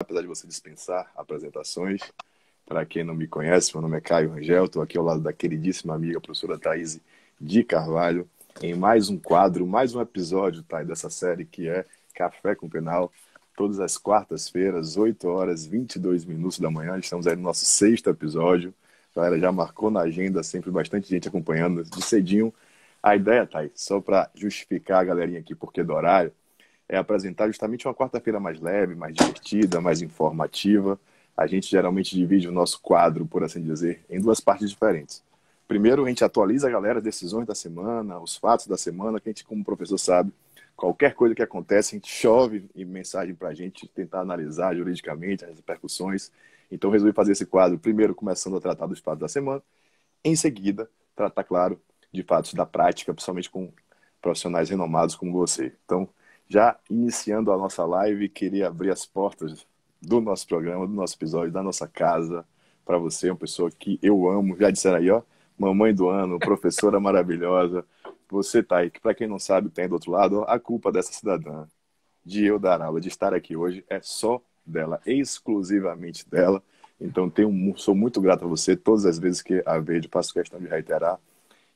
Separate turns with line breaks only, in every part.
apesar de você dispensar apresentações. Para quem não me conhece, meu nome é Caio Rangel, estou aqui ao lado da queridíssima amiga professora Thaís de Carvalho, em mais um quadro, mais um episódio, tá, dessa série que é Café com Penal, todas as quartas-feiras, 8 horas e 22 minutos da manhã. Estamos aí no nosso 6º episódio. A galera já marcou na agenda, sempre bastante gente acompanhando de cedinho. A ideia, Thaís, só para justificar a galerinha aqui porque do horário, é apresentar justamente uma quarta-feira mais leve, mais divertida, mais informativa. A gente geralmente divide o nosso quadro, por assim dizer, em duas partes diferentes. Primeiro, a gente atualiza a galera, decisões da semana, os fatos da semana, que a gente, como professor, sabe, qualquer coisa que acontece, a gente chove em mensagem para a gente tentar analisar juridicamente as repercussões. Então, resolvi fazer esse quadro, primeiro, começando a tratar dos fatos da semana. Em seguida, tratar, claro, de fatos da prática, principalmente com profissionais renomados como você. Então, já iniciando a nossa live, queria abrir as portas do nosso programa, do nosso episódio, da nossa casa, para você, uma pessoa que eu amo. Já disseram aí, ó, mamãe do ano, professora maravilhosa. Você tá aí, que para quem não sabe, tem do outro lado, ó, a culpa dessa cidadã de eu dar aula, de estar aqui hoje, é só dela, exclusivamente dela. Então, sou muito grato a você, todas as vezes que a vejo, faço questão de reiterar,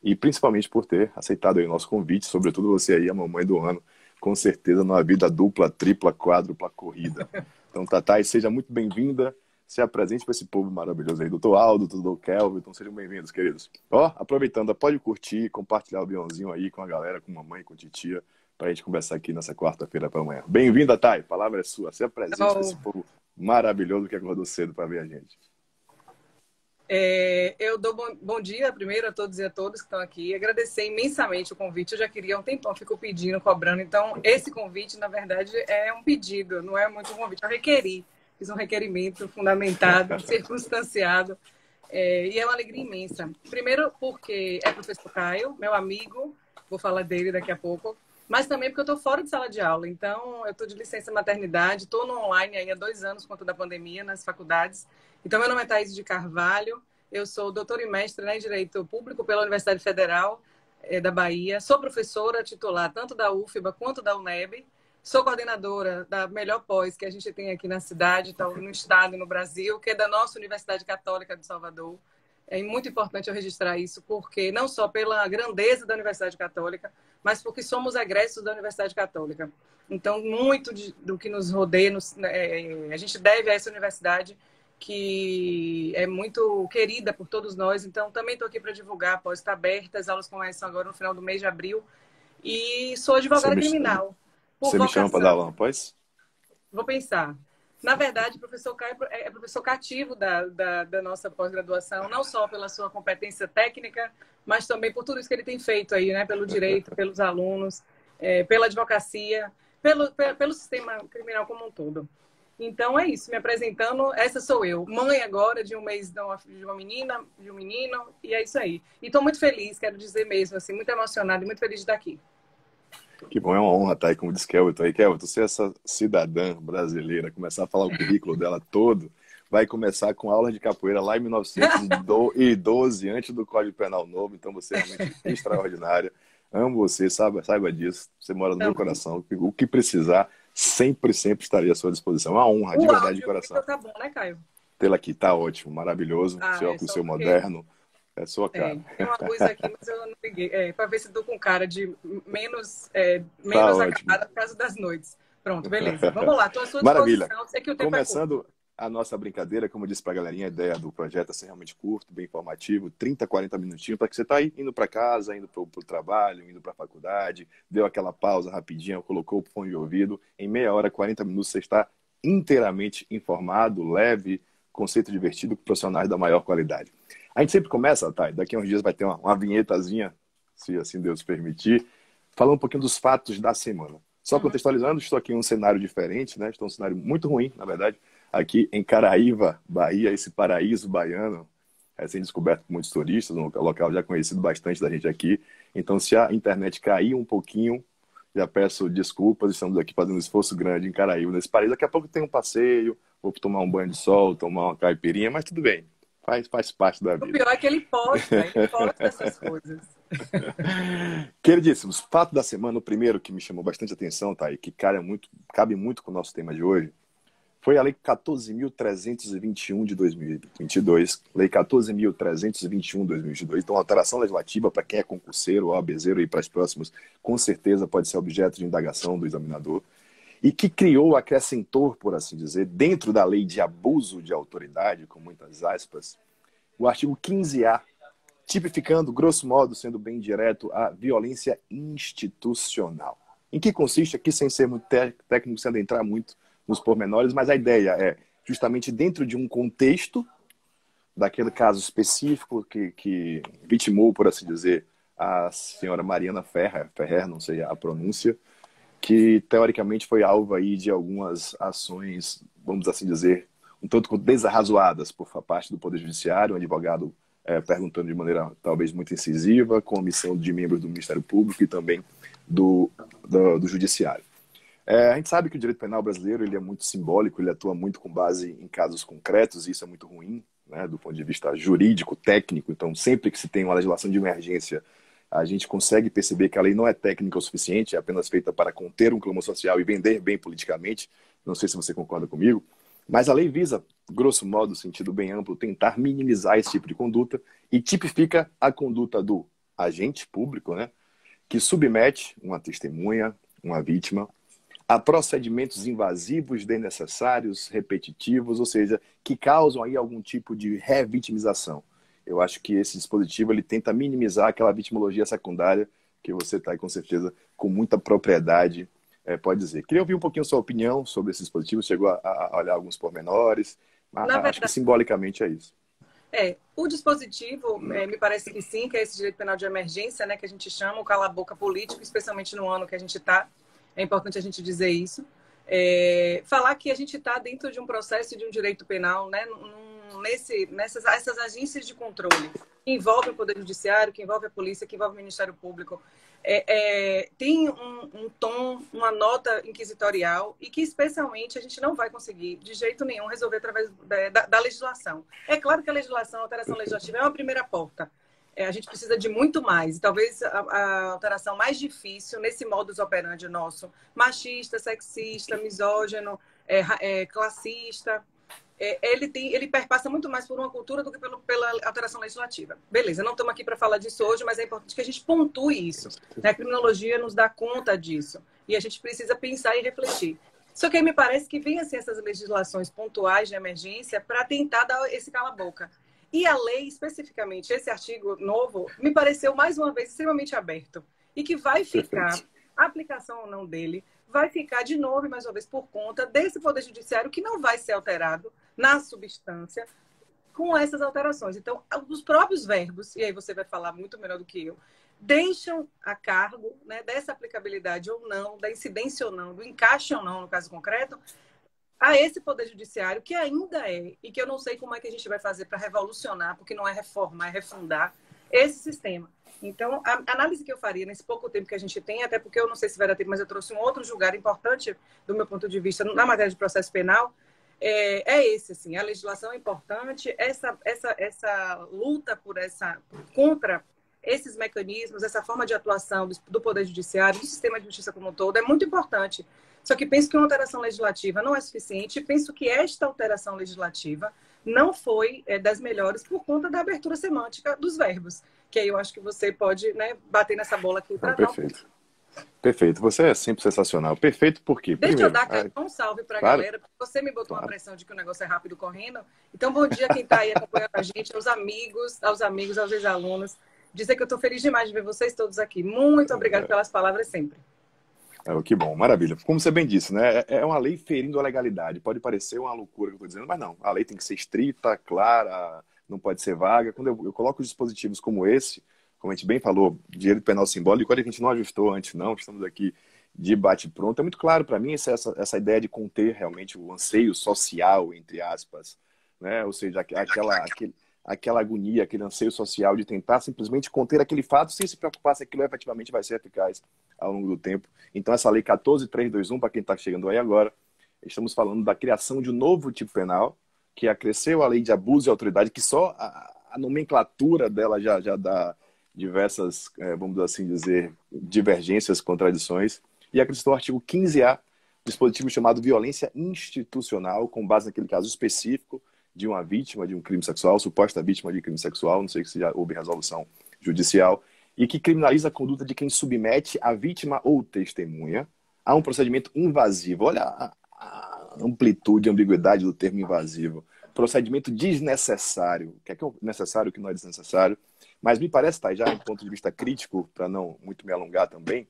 e principalmente por ter aceitado aí o nosso convite, sobretudo você aí, a mamãe do ano, com certeza numa vida dupla, tripla, quádrupla, corrida. Então, Tatá, seja muito bem-vinda, se apresente para esse povo maravilhoso aí, doutor Aldo, doutor Kelvin, então sejam bem-vindos, queridos. Ó, aproveitando, pode curtir, compartilhar o aviãozinho aí com a galera, com a mamãe, com a titia, para a gente conversar aqui nessa quarta-feira para amanhã. Bem-vinda, Thay, a palavra é sua, se apresente para esse povo maravilhoso que acordou cedo para ver a gente.
Eu dou bom dia primeiro a todos e a todas que estão aqui. Agradecer imensamente o convite. Eu já queria há um tempão, fico pedindo, cobrando. Então, esse convite, na verdade, é um pedido, não é muito um convite. Eu requeri, fiz um requerimento fundamentado, circunstanciado. E é uma alegria imensa. Primeiro, porque é o professor Caio, meu amigo, vou falar dele daqui a pouco. Mas também porque eu estou fora de sala de aula. Então, eu estou de licença maternidade, estou no online aí há 2 anos, por conta da pandemia, nas faculdades. Então, meu nome é Thaís de Carvalho, eu sou doutora e mestre em Direito Público pela Universidade Federal da Bahia. Sou professora titular tanto da UFBA quanto da UNEB. Sou coordenadora da melhor pós que a gente tem aqui na cidade, no estado e no Brasil, que é da nossa Universidade Católica de Salvador. É muito importante eu registrar isso, porque não só pela grandeza da Universidade Católica, mas porque somos egressos da Universidade Católica. Então, muito do que nos rodeia, a gente deve a essa universidade, que é muito querida por todos nós. Então, também estou aqui para divulgar, após estar aberta, as aulas começam agora no final do mês de abril. E sou advogada criminal.
Você me chama para dar aula após?
Vou pensar. Na verdade, o professor Caio é professor cativo da nossa pós-graduação, não só pela sua competência técnica, mas também por tudo isso que ele tem feito aí, né? Pelo direito, pelos alunos, pela advocacia, pelo sistema criminal como um todo. Então, é isso. Me apresentando, essa sou eu. Mãe agora de um mês de uma menina, de um menino, e é isso aí. E estou muito feliz, quero dizer mesmo, assim, muito emocionada e muito feliz de estar aqui.
Que bom, é uma honra estar aí, como disse Kelvin. Aí, Kelvin, você é essa cidadã brasileira, começar a falar o currículo dela todo, vai começar com aula de capoeira lá em 1912, antes do Código Penal novo. Então, você é realmente extraordinária. Amo você, saiba disso. Você mora no meu coração. O que precisar, sempre estaria à sua disposição. É uma honra, de verdade, de coração.
Tá bom, né, Caio?
Tê-la aqui, tá ótimo, maravilhoso. Seu óculos, seu moderno. É sua cara.
Tem uma luz aqui, mas eu não liguei. Para ver se estou com cara de menos
tá
acabada por causa das noites. Pronto, beleza. Vamos lá, estou à sua
Maravilha.
disposição. Sei que o tempo
Começando a nossa brincadeira, como eu disse para a galerinha, a ideia do projeto é ser realmente curto, bem informativo, 30, 40 minutinhos, para que você está aí indo para casa, indo para o trabalho, indo para a faculdade, deu aquela pausa rapidinho, colocou o fone de ouvido, em meia hora, 40 minutos, você está inteiramente informado, leve, conceito divertido, com profissionais da maior qualidade. A gente sempre começa, tá? Daqui a uns dias vai ter uma vinhetazinha, se assim Deus permitir, falando um pouquinho dos fatos da semana. Só contextualizando, estou aqui em um cenário diferente, né? Estou em um cenário muito ruim, na verdade, aqui em Caraíva, Bahia, esse paraíso baiano, recém-descoberto por muitos turistas, um local já conhecido bastante da gente aqui. Então, se a internet cair um pouquinho, já peço desculpas, estamos aqui fazendo um esforço grande em Caraíva, nesse paraíso. Daqui a pouco tem um passeio, vou tomar um banho de sol, tomar uma caipirinha, mas tudo bem. Faz parte da vida.
O pior é que ele posta essas coisas.
Queridíssimos, fato da semana, o primeiro que me chamou bastante atenção, tá aí, que cabe muito com o nosso tema de hoje, foi a Lei 14.321 de 2022, Lei 14.321 de 2022. Então, alteração legislativa, para quem é concurseiro ou OABzeiro e para os próximos, com certeza pode ser objeto de indagação do examinador, e que criou, acrescentou, por assim dizer, dentro da lei de abuso de autoridade, com muitas aspas, o artigo 15A, tipificando, grosso modo, sendo bem direto, a violência institucional. Em que consiste aqui, sem ser muito técnico, sem adentrar muito nos pormenores, mas a ideia é justamente dentro de um contexto daquele caso específico que vitimou, por assim dizer, a senhora Mariana Ferrer, não sei a pronúncia, que teoricamente foi alvo aí de algumas ações, vamos assim dizer, um tanto desarrazoadas por parte do Poder Judiciário, um advogado perguntando de maneira talvez muito incisiva, com omissão de membros do Ministério Público e também do Judiciário. A gente sabe que o direito penal brasileiro ele é muito simbólico, ele atua muito com base em casos concretos, e isso é muito ruim, né, do ponto de vista jurídico, técnico. Então, sempre que se tem uma legislação de emergência, a gente consegue perceber que a lei não é técnica o suficiente, é apenas feita para conter um clamor social e vender bem politicamente. Não sei se você concorda comigo, mas a lei visa, grosso modo, sentido bem amplo, tentar minimizar esse tipo de conduta e tipifica a conduta do agente público, né, que submete uma testemunha, uma vítima, a procedimentos invasivos, desnecessários, repetitivos, ou seja, que causam aí algum tipo de revitimização. Eu acho que esse dispositivo ele tenta minimizar aquela vitimologia secundária que você está aí, com certeza, com muita propriedade, pode dizer. Queria ouvir um pouquinho a sua opinião sobre esse dispositivo, chegou a olhar alguns pormenores, mas acho que simbolicamente é isso.
O dispositivo, me parece que sim, que é esse direito penal de emergência, né, que a gente chama o cala-boca político, especialmente no ano que a gente está. É importante a gente dizer isso. Falar que a gente está dentro de um processo de um direito penal, né, essas agências de controle que envolvem o Poder Judiciário, que envolve a polícia, que envolve o Ministério Público, tem um tom, uma nota inquisitorial e que, especialmente, a gente não vai conseguir, de jeito nenhum, resolver através da legislação. É claro que a legislação, a alteração legislativa é uma primeira porta. A gente precisa de muito mais. E talvez a alteração mais difícil nesse modus operandi nosso, machista, sexista, misógino, classista, ele perpassa muito mais por uma cultura do que pela alteração legislativa. Beleza, não estamos aqui para falar disso hoje, mas é importante que a gente pontue isso. Né? A criminologia nos dá conta disso. E a gente precisa pensar e refletir. Só que aí me parece que vem assim, essas legislações pontuais de emergência para tentar dar esse cala-boca. E a lei, especificamente, esse artigo novo, me pareceu, mais uma vez, extremamente aberto. E que vai ficar, a aplicação ou não dele, vai ficar de novo, mais uma vez, por conta desse Poder Judiciário que não vai ser alterado na substância com essas alterações. Então, os próprios verbos, e aí você vai falar muito melhor do que eu, deixam a cargo, né, dessa aplicabilidade ou não, da incidência ou não, do encaixe ou não, no caso concreto, a esse Poder Judiciário, que ainda e que eu não sei como é que a gente vai fazer para revolucionar, porque não é reformar, é refundar esse sistema. Então, a análise que eu faria nesse pouco tempo que a gente tem, até porque eu não sei se vai dar tempo, mas eu trouxe um outro julgado importante, do meu ponto de vista, na matéria de processo penal, esse, assim, a legislação é importante, essa luta contra esses mecanismos, essa forma de atuação do Poder Judiciário, do sistema de justiça como um todo, é muito importante. Só que penso que uma alteração legislativa não é suficiente. Penso que esta alteração legislativa não foi das melhores por conta da abertura semântica dos verbos. Que aí eu acho que você pode, né, bater nessa bola aqui para
perfeito. Perfeito. Você é sempre sensacional. Perfeito por quê?
Deixa eu dar um salve para a galera, porque você me botou uma pressão de que o negócio é rápido correndo. Então, bom dia quem está aí acompanhando a gente, aos amigos, aos ex-alunos. Dizer que eu estou feliz demais de ver vocês todos aqui. Muito obrigada pelas palavras sempre.
Que bom, maravilha. Como você bem disse, né? É uma lei ferindo a legalidade. Pode parecer uma loucura que eu estou dizendo, mas não. A lei tem que ser estrita, clara, não pode ser vaga. Quando eu coloco dispositivos como esse, como a gente bem falou, direito penal simbólico, olha que a gente não ajustou antes, não. Estamos aqui de bate-pronto. É muito claro para mim essa ideia de conter realmente o anseio social, entre aspas, né? Ou seja, aquela agonia, aquele anseio social de tentar simplesmente conter aquele fato sem se preocupar se aquilo efetivamente vai ser eficaz ao longo do tempo. Então, essa lei 14.321, para quem está chegando aí agora, estamos falando da criação de um novo tipo penal, que acresceu a lei de abuso de autoridade, que só a nomenclatura dela já dá diversas, vamos assim dizer, divergências, contradições, e acrescentou o artigo 15A dispositivo chamado violência institucional, com base naquele caso específico de uma vítima de um crime sexual, suposta vítima de crime sexual, não sei se já houve resolução judicial, e que criminaliza a conduta de quem submete a vítima ou testemunha a um procedimento invasivo. Olha a amplitude, a ambiguidade do termo invasivo. Procedimento desnecessário. O que é necessário, o que não é desnecessário. Mas me parece, tá, já em ponto de vista crítico, para não muito me alongar também,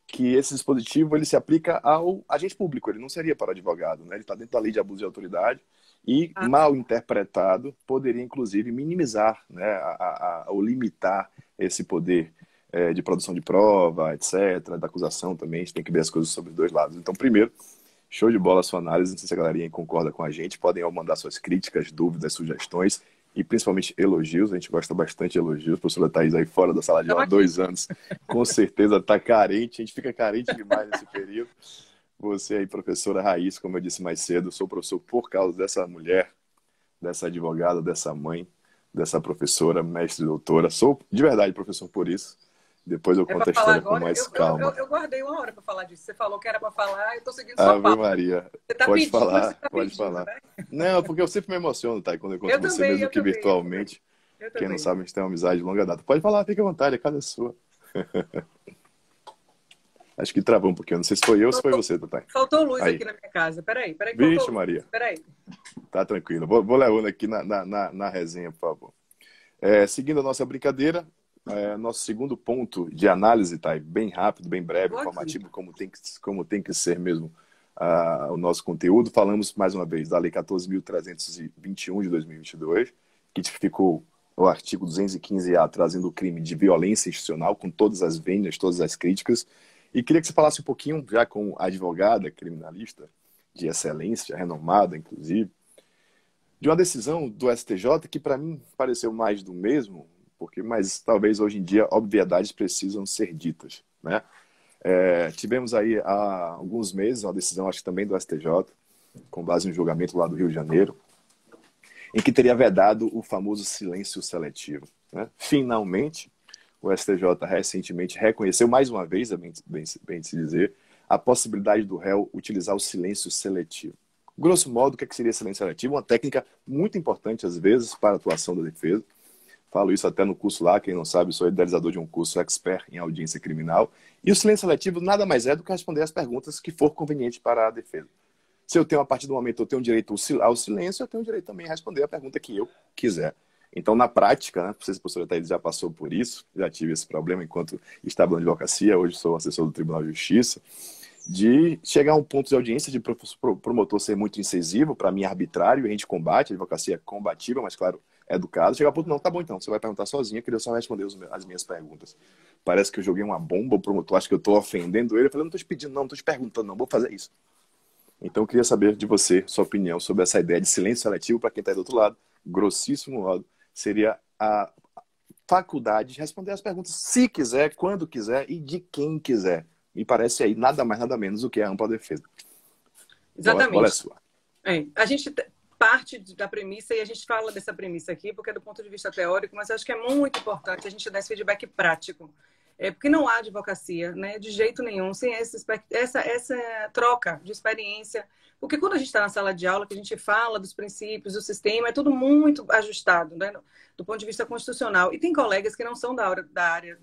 que esse dispositivo ele se aplica ao agente público, ele não seria para o advogado, né? Ele está dentro da lei de abuso de autoridade e, mal interpretado, poderia, inclusive, minimizar, né, ou limitar esse poder de produção de prova, etc., da acusação também. A gente tem que ver as coisas sobre os dois lados. Então, primeiro, show de bola a sua análise. Não sei se a galerinha concorda com a gente. Podem mandar suas críticas, dúvidas, sugestões e principalmente elogios. A gente gosta bastante de elogios. A professora Thaís aí fora da sala de aula há 2 anos, com certeza está carente. A gente fica carente demais nesse período. Você aí, professora raiz, como eu disse mais cedo, sou professor por causa dessa mulher, dessa advogada, dessa mãe, dessa professora, mestre, doutora. Sou de verdade professor por isso. Depois eu conto a história com mais calma.
Eu guardei uma hora para falar disso. Você falou que era para falar, eu estou seguindo sua pauta.
Ave Maria. Você tá pode pedindo, falar, tá pode pedindo, falar. Né? Não, porque eu sempre me emociono, tá? Quando eu conto você, mesmo que virtualmente. Quem não sabe, a gente tem uma amizade de longa data. Pode falar, fica à vontade, a casa é sua. Acho que travou um pouquinho. Não sei se foi eu ou se foi você, Tatá.
Faltou luz aí aqui na minha casa. Peraí.
Vixe, Maria.
Peraí.
Tá tranquilo. Vou levando aqui na resenha, por favor. Seguindo a nossa brincadeira, nosso segundo ponto de análise, tá? Bem rápido, bem breve, informativo, como tem que ser mesmo o nosso conteúdo. Falamos, mais uma vez, da Lei 14.321 de 2022, que tipificou o artigo 215A, trazendo o crime de violência institucional, com todas as vênias, todas as críticas. E queria que você falasse um pouquinho, já como advogada criminalista de excelência, renomada, inclusive, de uma decisão do STJ que, para mim, pareceu mais do mesmo, mas talvez hoje em dia obviedades precisam ser ditas, né? Tivemos aí há alguns meses uma decisão, acho que também do STJ, com base no julgamento lá do Rio de Janeiro, em que teria vedado o famoso silêncio seletivo, né? Finalmente, o STJ recentemente reconheceu, mais uma vez, bem se dizer, a possibilidade do réu utilizar o silêncio seletivo. Grosso modo, o que seria silêncio seletivo? Uma técnica muito importante, às vezes, para a atuação da defesa. Falo isso até no curso lá, quem não sabe, sou idealizador de um curso expert em audiência criminal. E o silêncio seletivo nada mais é do que responder as perguntas que for conveniente para a defesa. Se eu tenho, a partir do momento, eu tenho direito ao silêncio, eu tenho direito também a responder a pergunta que eu quiser. Então, na prática, né, não sei se a professora Thaís já passou por isso, já tive esse problema enquanto estava na advocacia, hoje sou assessor do Tribunal de Justiça, de chegar a um ponto de audiência de promotor ser muito incisivo, para mim arbitrário, a gente combate, a advocacia é combativa, mas claro, educado. Chegar a ponto, não, tá bom então, você vai perguntar sozinha, que eu só responder as minhas perguntas. Parece que eu joguei uma bomba, o promotor acha que eu estou ofendendo ele, eu falei, não estou te pedindo não, não estou te perguntando não, vou fazer isso. Então, eu queria saber de você, sua opinião sobre essa ideia de silêncio seletivo, para quem está do outro lado, grossíssimo modo, seria a faculdade de responder as perguntas se quiser, quando quiser e de quem quiser. Me parece aí nada mais, nada menos do que a ampla defesa.
Exatamente.
Bola é sua.
A gente parte da premissa, e a gente fala dessa premissa aqui, porque é do ponto de vista teórico, mas acho que é muito importante a gente dar esse feedback prático. Porque não há advocacia, né, de jeito nenhum, sem essa troca de experiência. Porque quando a gente está na sala de aula, que a gente fala dos princípios, do sistema, é tudo muito ajustado, né, do ponto de vista constitucional. E tem colegas que não são da área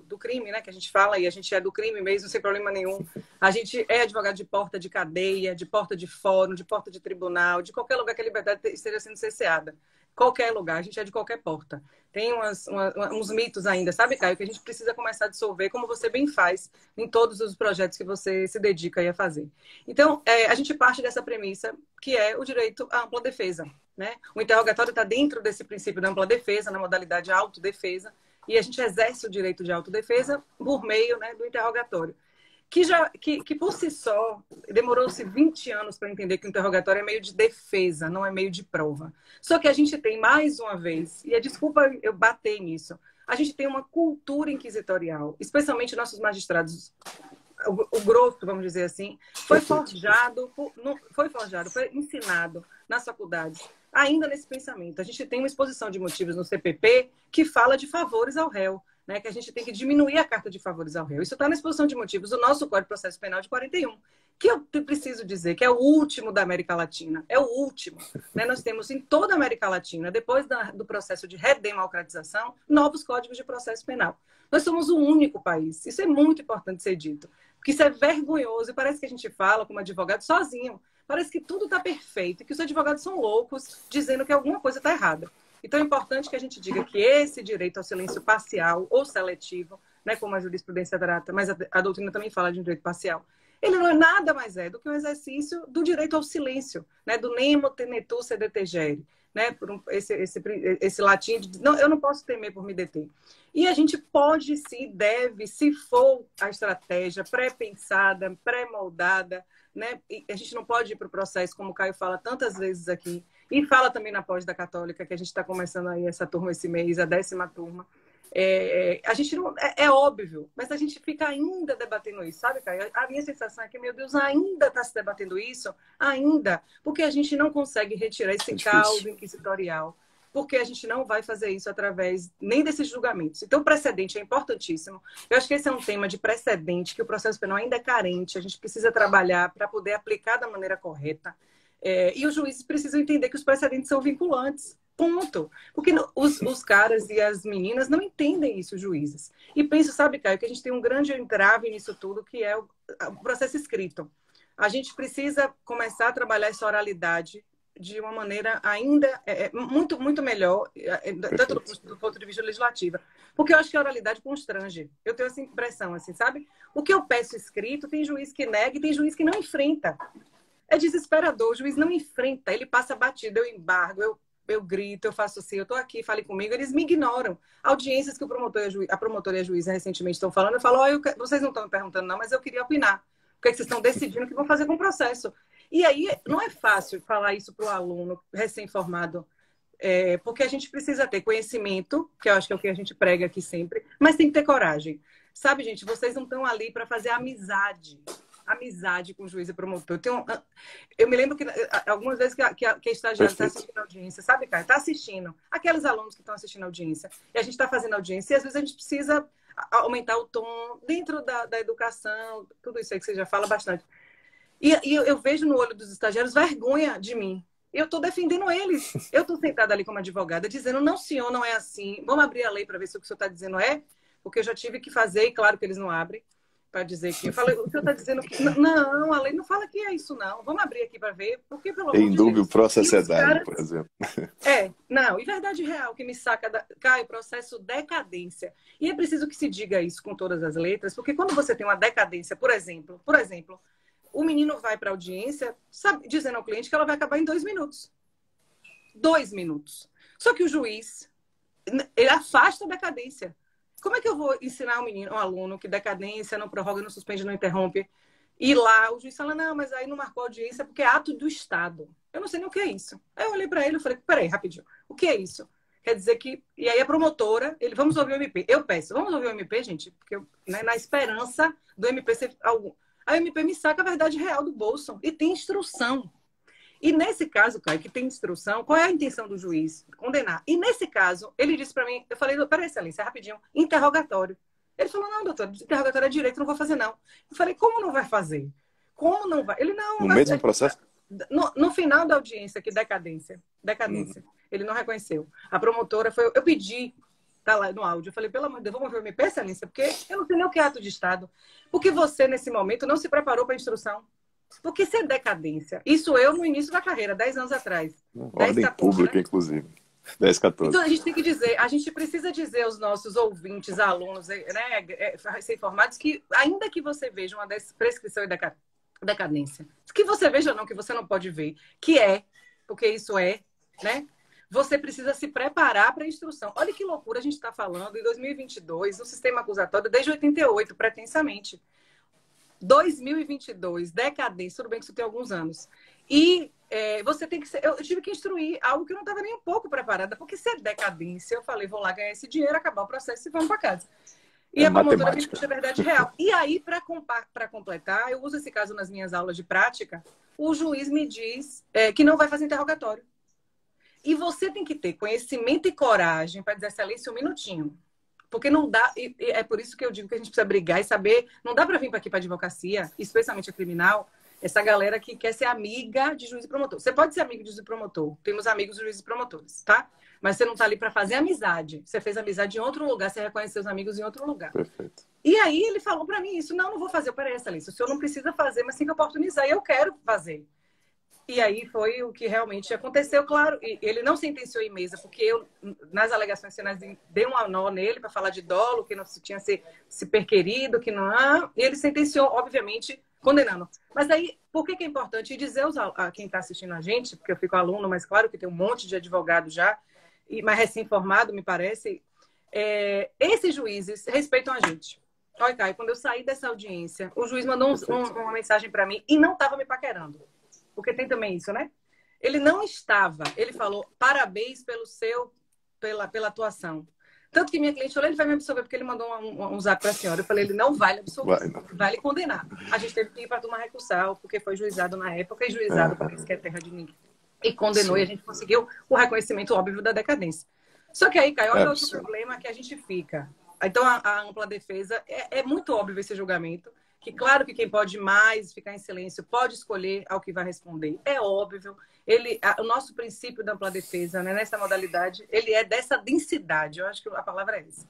do crime, né, que a gente fala, e a gente é do crime mesmo, sem problema nenhum. A gente é advogado de porta de cadeia, de porta de fórum, de porta de tribunal, de qualquer lugar que a liberdade esteja sendo cerceada. Qualquer lugar, a gente é de qualquer porta. Tem uns mitos ainda, sabe, Caio, que a gente precisa começar a dissolver, como você bem faz em todos os projetos que você se dedica aí a fazer. Então, a gente parte dessa premissa, que é o direito à ampla defesa, né? O interrogatório está dentro desse princípio da ampla defesa, na modalidade autodefesa, e a gente exerce o direito de autodefesa por meio, né, do interrogatório. Que por si só, demorou-se 20 anos para entender que o interrogatório é meio de defesa, não é meio de prova. Só que a gente tem, mais uma vez, e desculpa eu bater nisso, a gente tem uma cultura inquisitorial, especialmente nossos magistrados, o grosso, vamos dizer assim, foi ensinado nas faculdades, ainda nesse pensamento. A gente tem uma exposição de motivos no CPP que fala de favores ao réu. né, que a gente tem que diminuir a carta de favores ao réu. Isso está na exposição de motivos do nosso Código de Processo Penal de 41, que eu preciso dizer que é o último da América Latina. É o último. Né? Nós temos em toda a América Latina, depois do processo de redemocratização, novos códigos de processo penal. Nós somos o único país. Isso é muito importante ser dito. Porque isso é vergonhoso e parece que a gente fala como advogado sozinho. Parece que tudo está perfeito e que os advogados são loucos dizendo que alguma coisa está errada. Então é importante que a gente diga que esse direito ao silêncio parcial ou seletivo, né, como a jurisprudência trata, mas a doutrina também fala de um direito parcial, ele não é nada mais do que um exercício do direito ao silêncio, né, do nemo tenetur sed tegere, né, por esse latim de não, eu não posso temer por me deter. E a gente pode, sim, deve, se for a estratégia pré-pensada, pré-moldada, né, e a gente não pode ir para o processo, como o Caio fala tantas vezes aqui, e fala também na pós da Católica, que a gente está começando aí essa turma esse mês, a 10ª turma. A gente não, é óbvio, mas a gente fica ainda debatendo isso, sabe, Caio? A minha sensação é que, meu Deus, ainda está se debatendo isso, ainda, porque a gente não consegue retirar esse caldo inquisitorial, porque a gente não vai fazer isso através nem desses julgamentos. Então, o precedente é importantíssimo. Eu acho que esse é um tema de precedente, que o processo penal ainda é carente, a gente precisa trabalhar para poder aplicar da maneira correta. E os juízes precisam entender que os precedentes são vinculantes. Ponto. Porque os caras e as meninas não entendem isso, os juízes. E penso, sabe, Caio, que a gente tem um grande entrave nisso tudo, que é o processo escrito. A gente precisa começar a trabalhar essa oralidade de uma maneira ainda muito, muito melhor, tanto do ponto de vista legislativo. Porque eu acho que a oralidade constrange. Eu tenho essa impressão, assim, sabe? O que eu peço escrito, tem juiz que nega e tem juiz que não enfrenta. É desesperador, o juiz não enfrenta, ele passa batido, eu embargo, eu grito, eu faço assim, eu estou aqui, fale comigo, eles me ignoram. Audiências que a promotora e a juíza recentemente estão falando, eu falo, vocês não estão me perguntando não, mas eu queria opinar. O que é que vocês estão decidindo que vão fazer com o processo? E aí não é fácil falar isso para o aluno recém-formado, porque a gente precisa ter conhecimento, que eu acho que é o que a gente prega aqui sempre, mas tem que ter coragem. Sabe, gente, vocês não estão ali para fazer amizade com o juiz e promotor. Eu me lembro que algumas vezes que a estagiária está assistindo a audiência, sabe, Caio? Está assistindo. Aqueles alunos que estão assistindo a audiência. E a gente está fazendo audiência e às vezes a gente precisa aumentar o tom dentro da educação, tudo isso aí que você já fala bastante. E eu vejo no olho dos estagiários vergonha de mim. Eu estou defendendo eles. Eu estou sentada ali como advogada dizendo, não, senhor, não é assim. Vamos abrir a lei para ver se o que o senhor está dizendo porque eu já tive que fazer e claro que eles não abrem. Para dizer que eu falei, o senhor está dizendo que não, a lei não fala que é isso, não. Vamos abrir aqui para ver, porque pelo amor de Deus.
Em dúvida, processidade, por exemplo.
Não, e verdade real que me saca Caio, processo decadência. E é preciso que se diga isso com todas as letras, porque quando você tem uma decadência, por exemplo, o menino vai para a audiência, dizendo ao cliente que ela vai acabar em 2 minutos. 2 minutos. Só que o juiz, ele afasta a decadência. Como é que eu vou ensinar um aluno que decadência não prorroga, não suspende, não interrompe? E lá o juiz fala, não, mas aí não marcou audiência porque é ato do Estado. Eu não sei nem o que é isso. Aí eu olhei para ele e falei, peraí, rapidinho. O que é isso? Quer dizer que... E aí a promotora, vamos ouvir o MP. Eu peço, vamos ouvir o MP, gente? Porque na esperança do MP ser algum... Aí o MP me saca a verdade real do bolso. E tem instrução. E nesse caso, Caio, que tem instrução, qual é a intenção do juiz? Condenar. E nesse caso, ele disse para mim, eu falei, peraí, excelência, rapidinho, interrogatório. Ele falou, não, doutor, interrogatório é direito, não vou fazer, não. Eu falei, como não vai fazer? Como não vai? Ele, não...
No mesmo processo?
No final da audiência, que decadência. Ele não reconheceu. A promotora foi... Eu pedi, tá lá no áudio, eu falei, pelo amor de Deus, vamos ver o MP, excelência, porque eu não sei nem o que é ato de Estado. Porque você, nesse momento, não se preparou para a instrução. Porque isso é decadência. Isso eu no início da carreira, 10 anos atrás.
Ordem pública, né? Inclusive. 10, 14.
Então, a gente tem que dizer, a gente precisa dizer aos nossos ouvintes, alunos, né, recém-formados, que ainda que você veja uma prescrição e decadência, que você veja não, que você não pode ver, porque isso né? Você precisa se preparar para a instrução. Olha que loucura a gente está falando em 2022, no sistema acusatório, desde 88, pretensamente. 2022, decadência, tudo bem que isso tem alguns anos. E você tem que ser... Eu tive que instruir algo que eu não estava nem um pouco preparada, porque se é decadência, eu falei, vou lá ganhar esse dinheiro, acabar o processo e vamos para casa. E a promotora me disse a verdade real. E aí, para completar, eu uso esse caso nas minhas aulas de prática, o juiz me diz que não vai fazer interrogatório. E você tem que ter conhecimento e coragem para dizer, excelência, um minutinho. Porque não dá, e é por isso que eu digo que a gente precisa brigar e saber, não dá para vir para aqui para advocacia, especialmente a criminal, essa galera que quer ser amiga de juiz e promotor. Você pode ser amigo de juiz e promotor, temos amigos juízes e promotores, tá? Mas você não tá ali para fazer amizade. Você fez amizade em outro lugar, você reconheceu os amigos em outro lugar.
Perfeito.
E aí ele falou para mim isso, não vou fazer, peraí, Excelência, o senhor não precisa fazer, mas tem que oportunizar, e eu quero fazer. E aí foi o que realmente aconteceu, claro. E ele não sentenciou em mesa, porque eu, nas alegações finais, dei um nó nele para falar de dolo, que não tinha se perquerido, que não... E ele sentenciou, obviamente, condenando. Mas aí, por que é importante dizer a quem está assistindo a gente, porque eu fico aluno, mas claro que tem um monte de advogado já, mas recém-formado, me parece, esses juízes respeitam a gente. Olha, Caio, quando eu saí dessa audiência, o juiz mandou uma mensagem para mim e não estava me paquerando. Porque tem também isso, né? Ele não estava. Ele falou, parabéns pela atuação. Tanto que minha cliente falou, ele vai me absolver, porque ele mandou um zap para a senhora. Eu falei, ele não vai lhe absolver, vai lhe condenar. A gente teve que ir para a turma recursal, porque foi juizado na época, e juizado parece que é terra de ninguém. E condenou, e a gente conseguiu o reconhecimento óbvio da decadência. Só que aí, Caio, olha outro problema que a gente fica. Então, a ampla defesa, é muito óbvio esse julgamento, que claro que quem pode mais ficar em silêncio pode escolher ao que vai responder. É óbvio. O nosso princípio da ampla defesa, né, nessa modalidade, ele é dessa densidade. Eu acho que a palavra é essa.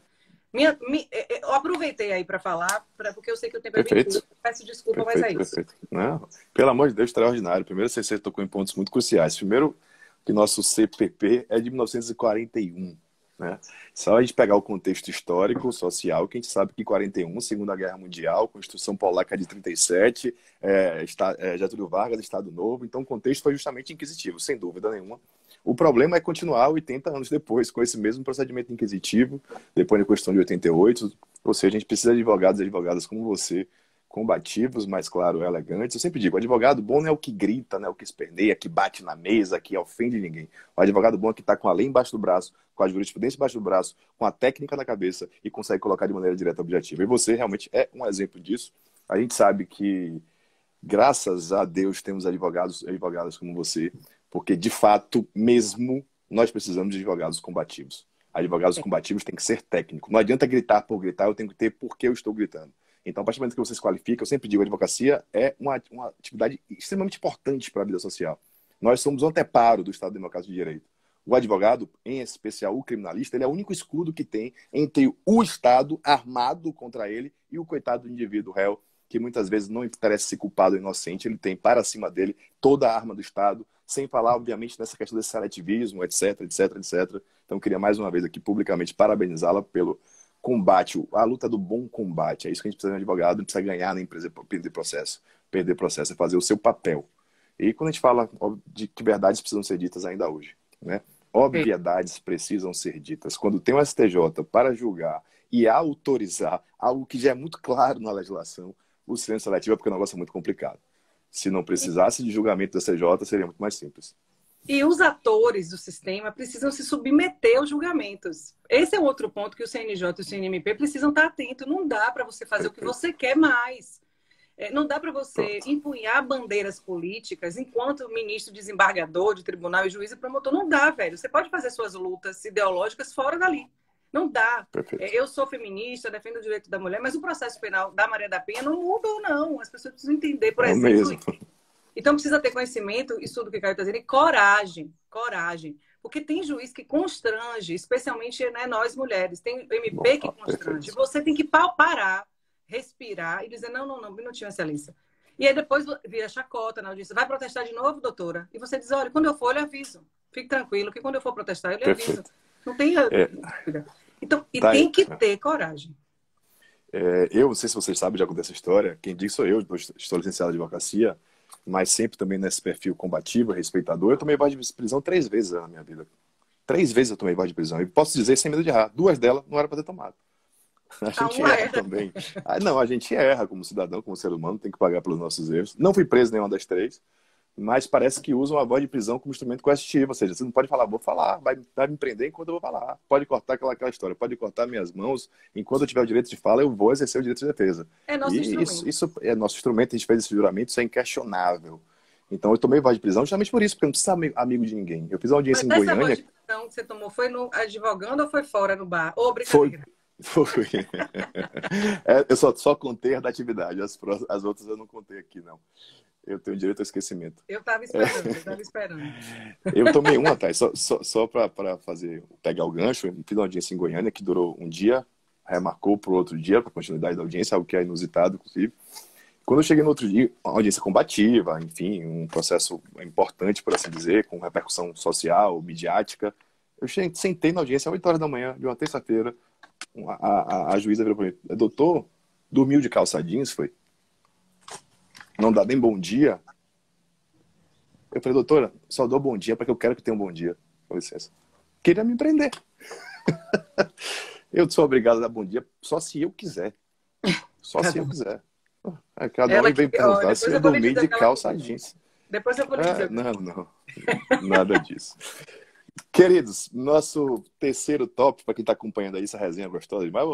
Eu aproveitei aí para falar, porque eu sei que o tempo é bem curto. Peço desculpa, mas é isso.
Perfeito. Não, pelo amor de Deus, extraordinário. Primeiro, você tocou em pontos muito cruciais. Primeiro, que nosso CPP é de 1941. Né? Só a gente pegar o contexto histórico, social, que a gente sabe que 41, Segunda Guerra Mundial, Constituição Polaca de 37, Getúlio Vargas, Estado Novo. Então, o contexto foi justamente inquisitivo, sem dúvida nenhuma. O problema é continuar 80 anos depois com esse mesmo procedimento inquisitivo, depois da Constituição de 88. Ou seja, a gente precisa de advogados e advogadas como você, combativos, mas, claro, elegantes. Eu sempre digo, o advogado bom não é o que grita, não é o que esperneia, que bate na mesa, que ofende ninguém. O advogado bom é que está com a lei embaixo do braço, com a jurisprudência embaixo do braço, com a técnica na cabeça e consegue colocar de maneira direta e objetiva. E você realmente é um exemplo disso. A gente sabe que, graças a Deus, temos advogados e advogadas como você, porque, de fato, mesmo, nós precisamos de advogados combativos. Advogados combativos têm que ser técnicos. Não adianta gritar por gritar, eu tenho que ter por que eu estou gritando. Então, a partir do momento que você se qualifica, eu sempre digo, a advocacia é uma atividade extremamente importante para a vida social. Nós somos o anteparo do Estado Democrático de Direito. O advogado, em especial o criminalista, ele é o único escudo que tem entre o Estado armado contra ele e o coitado do indivíduo réu, que muitas vezes não interessa se culpado ou inocente, ele tem para cima dele toda a arma do Estado, sem falar, obviamente, nessa questão desse seletivismo, etc, etc, etc. Então, eu queria mais uma vez aqui publicamente parabenizá-la pelo combate, a luta do bom combate. É isso que a gente precisa de um advogado, não precisa ganhar nem perder processo. Perder processo é fazer o seu papel. E quando a gente fala de que verdades precisam ser ditas ainda hoje, né? Obviedades precisam ser ditas. Quando tem o STJ para julgar e autorizar algo que já é muito claro na legislação, o silêncio seletivo é porque o negócio é muito complicado. Se não precisasse de julgamento do STJ, seria muito mais simples.
E os atores do sistema precisam se submeter aos julgamentos. Esse é um outro ponto que o CNJ e o CNMP precisam estar atentos. Não dá para você fazer o que você quer mais. Não dá para você empunhar bandeiras políticas enquanto ministro, desembargador de tribunal e juiz e promotor. Não dá, velho. Você pode fazer suas lutas ideológicas fora dali. Não dá. Eu sou feminista, defendo o direito da mulher, mas o processo penal da Maria da Penha não muda ou não. As pessoas precisam entender, por exemplo. Então, precisa ter conhecimento, isso tudo que o Caio está dizendo, e coragem. Coragem. Porque tem juiz que constrange, especialmente, né, nós mulheres. Tem MP que constrange. Você tem que parar, respirar e dizer, não, minutinho, excelência. E aí depois vira chacota na audiência. Vai protestar de novo, doutora? E você diz, olha, quando eu for, eu lhe aviso. Fique tranquilo, que quando eu for protestar, eu lhe aviso. Não tem... Então, e tem que ter coragem.
Eu não sei se vocês sabem, já contei essa história. Quem diz sou eu, estou licenciado em advocacia, mas sempre também nesse perfil combativo, respeitador. Eu tomei voz de prisão 3 vezes na minha vida. 3 vezes eu tomei voz de prisão. E posso dizer sem medo de errar. 2 delas não era para ter tomado. A gente erra também. Não, a gente erra como cidadão, como ser humano, tem que pagar pelos nossos erros. Não fui preso nenhuma das 3, mas parece que usam a voz de prisão como instrumento coercitivo. Ou seja, você não pode falar, vou falar, vai me prender enquanto eu vou falar. Pode cortar aquela história, pode cortar minhas mãos. Enquanto eu tiver o direito de fala, eu vou exercer o direito de defesa.
É nosso instrumento.
Isso é nosso instrumento, a gente fez esse juramento, isso é inquestionável. Então eu tomei voz de prisão justamente por isso, porque eu não preciso ser amigo de ninguém. Eu fiz uma audiência em Goiânia.
Mas essa voz de prisão que você tomou foi no advogando ou foi fora no bar? Ô, brincadeira.
Foi. Eu só contei a da atividade, as outras eu não contei aqui, não. Eu tenho direito ao esquecimento.
Eu estava esperando, eu estava esperando.
Eu tomei uma, Thay, só para pegar o gancho, eu fiz uma audiência em Goiânia que durou um dia, remarcou para o outro dia, para a continuidade da audiência, algo que é inusitado, inclusive. Quando eu cheguei no outro dia, uma audiência combativa, enfim, um processo importante, por assim dizer, com repercussão social, midiática. Eu sentei na audiência às 8 horas da manhã de uma terça-feira. A juíza virou para mim: doutor, dormiu de calça jeans, foi? Não dá nem bom dia? Eu falei: doutora, só dou bom dia porque eu quero que tenha um bom dia. Com licença. Queria me prender. Eu sou obrigado a dar bom dia só se eu quiser. Só se eu quiser. Cada
Ela
um
que,
vem
ó,
perguntar se
depois
eu
eu vou lhe
dormi
dizer
de
o que ela
calça
fez.
jeans.
Depois eu vou lhe dizer o que ela fez.
Não, nada disso. Queridos, nosso terceiro tópico, para quem está acompanhando aí essa resenha gostosa demais,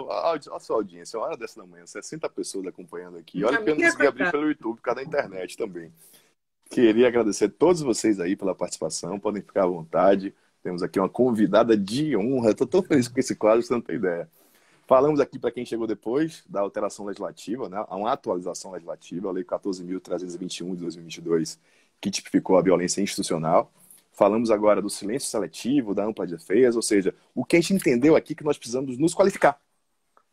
a sua audiência, uma hora dessa da manhã, 60 pessoas acompanhando aqui. Olha
A
que eu não
minha,
consegui abrir
coitada.
pelo YouTube, por causa da internet também. Queria agradecer a todos vocês aí pela participação, podem ficar à vontade. Temos aqui uma convidada de honra, estou tão feliz com esse quadro, você não tem ideia. Falamos aqui para quem chegou depois da alteração legislativa, né? Uma atualização legislativa, a Lei 14.321 de 2022, que tipificou a violência institucional. Falamos agora do silêncio seletivo, da ampla defesa, ou seja, o que a gente entendeu aqui é que nós precisamos nos qualificar.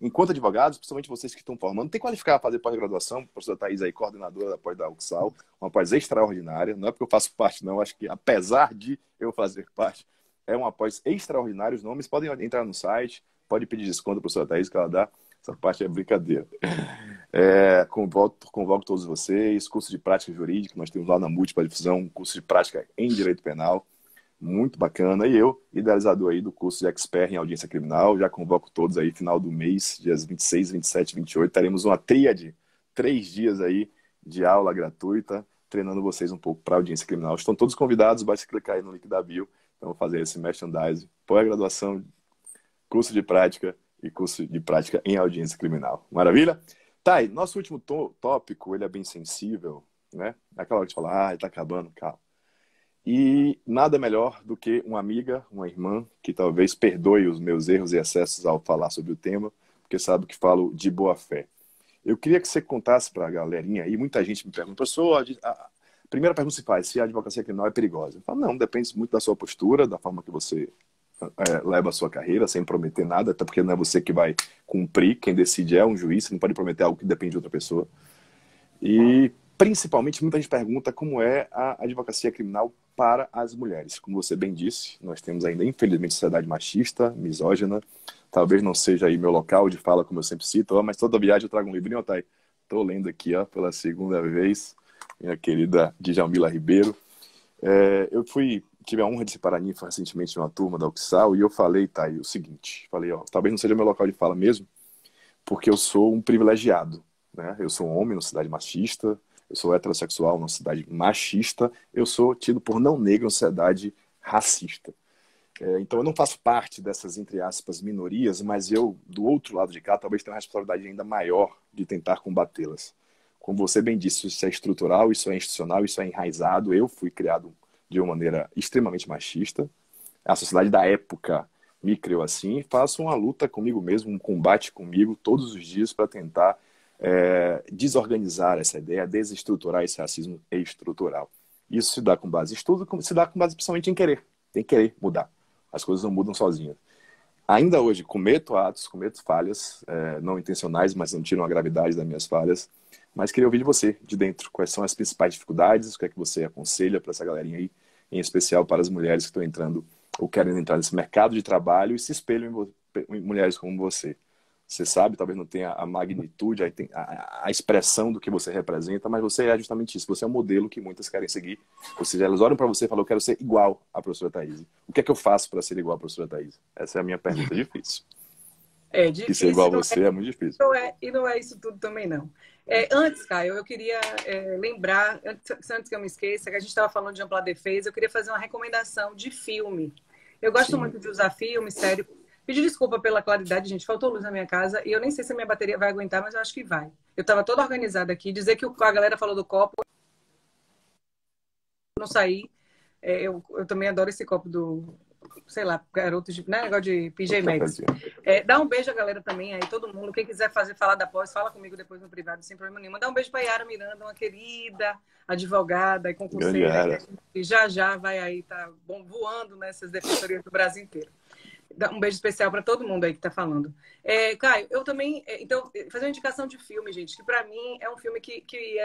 Enquanto advogados, principalmente vocês que estão formando, tem que qualificar a fazer pós-graduação. A professora Thaís aí, coordenadora da pós da UXAL, uma pós extraordinária. Não é porque eu faço parte, não. Acho que, apesar de eu fazer parte, é uma pós extraordinária. Os nomes podem entrar no site, pode pedir desconto à professora Thaís, que ela dá. Essa parte é brincadeira. Convoco todos vocês. Curso de prática jurídica, nós temos lá na Múltipla Difusão, um curso de prática em direito penal. Muito bacana. E eu, idealizador aí do curso de Expert em Audiência Criminal, já convoco todos aí, final do mês, dias 26, 27, 28, teremos uma tríade, 3 dias aí de aula gratuita, treinando vocês um pouco para audiência criminal. Estão todos convidados, basta clicar aí no link da bio, então fazer esse merchandising, pós-graduação, curso de prática e curso de prática em audiência criminal. Maravilha? Tá, e nosso último tópico, ele é bem sensível, né? Aquela hora que a gente fala, tá acabando, calma. E nada melhor do que uma amiga, uma irmã, que talvez perdoe os meus erros e excessos ao falar sobre o tema, porque sabe que falo de boa fé. Eu queria que você contasse para a galerinha aí, muita gente me pergunta, professor, a primeira pergunta se faz, se a advocacia criminal é perigosa. Eu falo, não, depende muito da sua postura, da forma que você leva a sua carreira, sem prometer nada, até porque não é você que vai cumprir, quem decide é um juiz, você não pode prometer algo que depende de outra pessoa. E, principalmente, muita gente pergunta como é a advocacia criminal para as mulheres. Como você bem disse, nós temos ainda, infelizmente, sociedade machista, misógina. Talvez não seja aí meu local de fala, como eu sempre cito, mas toda viagem eu trago um livrinho, tá aí. Estou lendo aqui, pela segunda vez, minha querida Djalmila Ribeiro. Eu tive a honra de ser paraninfo recentemente de uma turma da UXAL e eu falei, tá aí, o seguinte, falei, talvez não seja meu local de fala mesmo, porque eu sou um privilegiado, né? Eu sou um homem numa cidade machista, eu sou heterossexual numa cidade machista, eu sou tido por não negro numa sociedade racista. Então eu não faço parte dessas, entre aspas, minorias, mas eu, do outro lado de cá, talvez tenha uma responsabilidade ainda maior de tentar combatê-las. Como você bem disse, isso é estrutural, isso é institucional, isso é enraizado. Eu fui criado de uma maneira extremamente machista. A sociedade da época me criou assim e faço uma luta comigo mesmo, um combate comigo todos os dias para tentar desorganizar essa ideia, desestruturar esse racismo estrutural. Isso se dá com base em estudo, se dá com base principalmente em querer. Tem que querer mudar. As coisas não mudam sozinhas. Ainda hoje cometo falhas, não intencionais, mas não tiram a gravidade das minhas falhas. Mas queria ouvir de você, de dentro, quais são as principais dificuldades, o que é que você aconselha para essa galerinha aí, em especial para as mulheres que estão entrando ou querem entrar nesse mercado de trabalho e se espelham em mulheres como você. Você sabe, talvez não tenha a magnitude, a expressão do que você representa, mas você é justamente isso. Você é um modelo que muitas querem seguir. Ou seja, elas olham para você e falam, eu quero ser igual à professora Thaís. O que é que eu faço para ser igual à professora Thaís? Essa é a minha pergunta difícil.
É
E ser
difícil,
igual a você é muito difícil.
e não é isso tudo também, não. Antes, Caio, eu queria lembrar, antes que eu me esqueça, que a gente estava falando de ampla defesa, eu queria fazer uma recomendação de filme. Eu gosto muito de usar filme, série. Pedir desculpa pela claridade, gente, faltou luz na minha casa e eu nem sei se a minha bateria vai aguentar, mas eu acho que vai. Eu estava toda organizada aqui, dizer que a galera falou do copo, não saí. Eu também adoro esse copo sei lá, garotos, né? Negócio de PJ
Outro
Masks.
cafezinho.
Dá um beijo a galera também aí, todo mundo. Quem quiser falar da pós, fala comigo depois no privado, sem problema nenhum. Dá um beijo pra Yara Miranda, uma querida advogada e
Grande
concurseira,
era.
que já vai aí, tá bom, voando nessas defensorias do Brasil inteiro. Dá um beijo especial para todo mundo aí que tá falando. Caio, eu também... Então, fazer uma indicação de filme, gente, que para mim é um filme que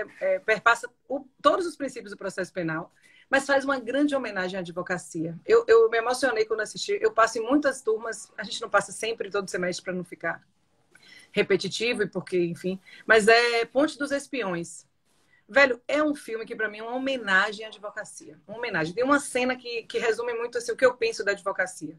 perpassa todos os princípios do processo penal, mas faz uma grande homenagem à advocacia. Eu me emocionei quando assisti. Eu passo em muitas turmas, a gente não passa sempre todo semestre para não ficar repetitivo, e porque, enfim, mas é Ponte dos Espiões. Velho, é um filme que para mim é uma homenagem à advocacia. Uma homenagem. Tem uma cena que resume muito assim, o que eu penso da advocacia.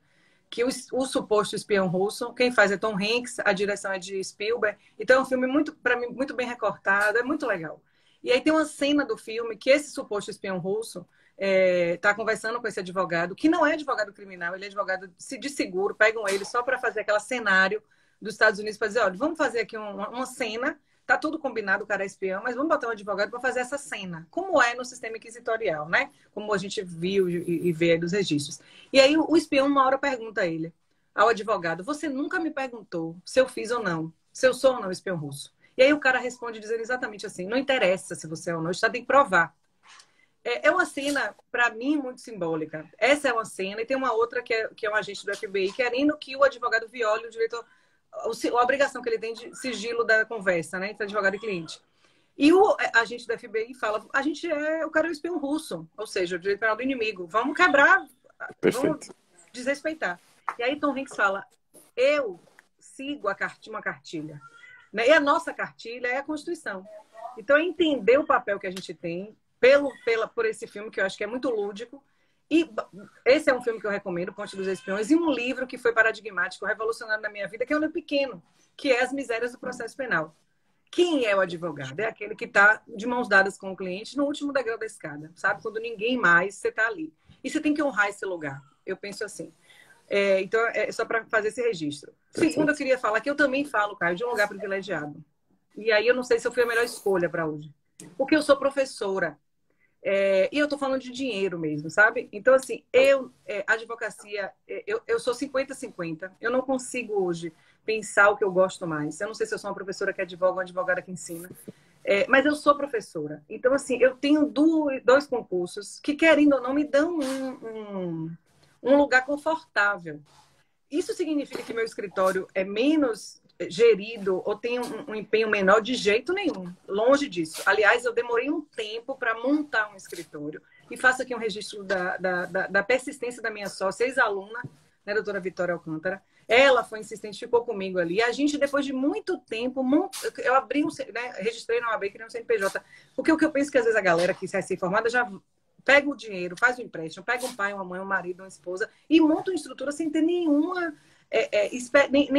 Que o suposto espião russo, quem faz é Tom Hanks, a direção é de Spielberg. Então é um filme muito, para mim, muito bem recortado, é muito legal. E aí tem uma cena do filme que esse suposto espião russo está conversando com esse advogado, que não é advogado criminal, ele é advogado de seguro, pegam ele só para fazer aquele cenário dos Estados Unidos para dizer, olha, vamos fazer aqui uma cena, tá tudo combinado, o cara é espião, mas vamos botar um advogado para fazer essa cena, como é no sistema inquisitorial, né? Como a gente viu e vê aí dos registros. E aí o espião uma hora pergunta a ele, ao advogado, você nunca me perguntou se eu fiz ou não, se eu sou ou não espião russo. E aí o cara responde dizendo exatamente assim, não interessa se você é ou não, você tem que provar. É uma cena, para mim, muito simbólica. Essa é uma cena, e tem uma outra que é um agente do FBI querendo que o advogado viole o direito, a obrigação que ele tem de sigilo da conversa, né, entre advogado e cliente. E o agente do FBI fala, o cara é o espião russo, ou seja, o direito penal do inimigo. Vamos quebrar,
Perfeito.
vamos desrespeitar. E aí Tom Hanks fala, eu sigo uma cartilha. Né? E a nossa cartilha é a Constituição. Então, é entender o papel que a gente tem por esse filme, que eu acho que é muito lúdico. E esse é um filme que eu recomendo, Ponte dos Espiões, e um livro que foi paradigmático, revolucionário na minha vida, que é um livro pequeno, que é As Misérias do Processo Penal. Quem é o advogado? É aquele que está de mãos dadas com o cliente no último degrau da escada, sabe? Quando ninguém mais, você está ali. E você tem que honrar esse lugar. Eu penso assim. Então, é só para fazer esse registro. Segundo, eu queria falar que eu também falo, Caio, de um lugar privilegiado. E aí eu não sei se eu fui a melhor escolha para hoje. Porque eu sou professora. E eu estou falando de dinheiro mesmo, sabe? Então, assim, advocacia, eu sou 50-50. Eu não consigo hoje pensar o que eu gosto mais. Eu não sei se eu sou uma professora que advoga ou uma advogada que ensina. Mas eu sou professora. Então, assim, eu tenho dois concursos que, querendo ou não, me dão um lugar confortável. Isso significa que meu escritório é menos gerido ou tem um empenho menor? De jeito nenhum. Longe disso. Aliás, eu demorei um tempo para montar um escritório. E faço aqui um registro da persistência da minha sócia, ex-aluna, né, doutora Vitória Alcântara. Ela foi insistente, ficou comigo ali. A gente, depois de muito tempo, eu abri registrei na OAB, criei um CNPJ. Porque o que eu penso que às vezes a galera que se é formada já pega o dinheiro, faz o empréstimo, pega um pai, uma mãe, um marido, uma esposa e monta uma estrutura sem ter nenhum